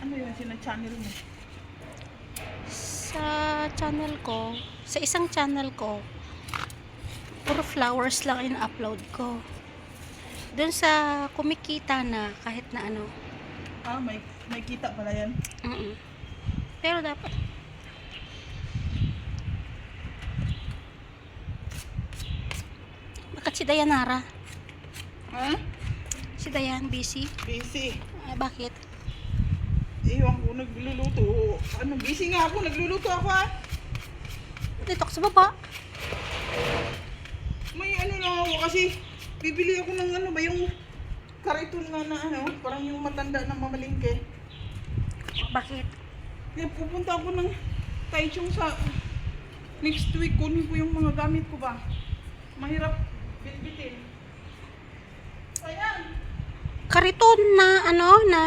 Ano yun, sina-channel mo? Sa channel ko, sa isang channel ko, puro flowers lang in-upload ko. Doon sa kumikita na kahit na ano. Ah, may kita pala yan. Mm-mm. Pero dapat bakit si Dayanara? Ha? Si Dayan busy? Busy. Ay, bakit? Ewan ko, nagluluto. Ano, busy nga ako, nagluluto ako ha. Dito ako sa baba. May ano lang ako kasi, bibili ako ng ano ba yung kariton nga na ano, parang yung matanda ng mamalingke. Bakit? Kaya pupunta ako ng Taichung sa next week, kunin ko yung mga gamit ko ba. Mahirap bitbitin. Ayan, Kariton na ano na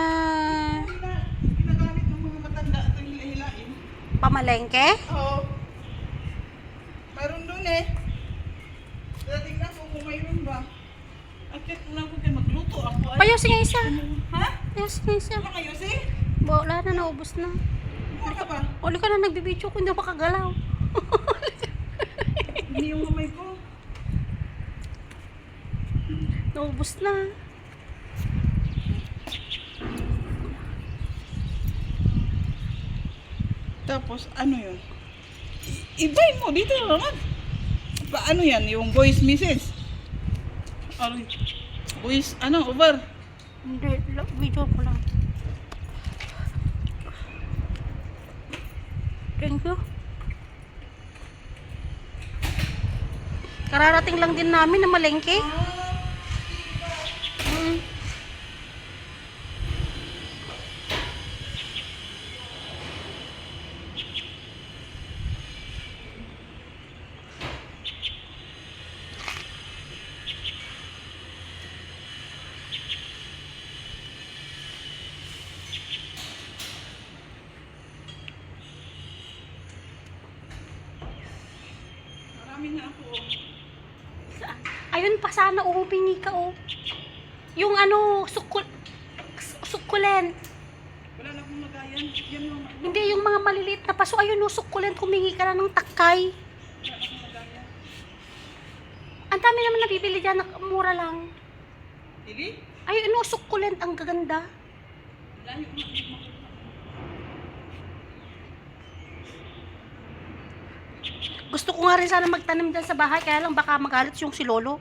ginagamit ng mga matanda ito hila-hilain. pamalengke? Oo. Mayroon doon eh. Kaya tingnan ko kung mayroon ba. At check muna ko kaya magluto ako. Ay. Payosin nga isa. Ha? Payosin nga isa. Ano kayo si? Wala na, naubos na. Buka ka ba? Uli ka na nagbibidyo ko, hindi ako makagalaw. Hindi yung mamay ko. Naubos na. Tapos ano yun? I-buy mo dito naman. Paano yan? Yung voice message? Ano? Voice, ano, over? Hindi, video ko lang. Thank you. Kararating lang din namin na malengke. Mm. Marami na ako. Ayun pa sana, umingi ka oh. Yung ano, sukulen. Wala na akong lagayan. Yan lang. Hindi, yung mga maliliit na paso. Ayun oh, sukulen, humingi ka na ng takay. Wala na akong lagayan. Ang dami naman nabibili dyan, mura lang. Dili? Ayun oh, sukulent, ang gaganda. Layo na. Gusto ko nga rin sana magtanim dyan sa bahay, kaya lang baka magalit yung si Lolo.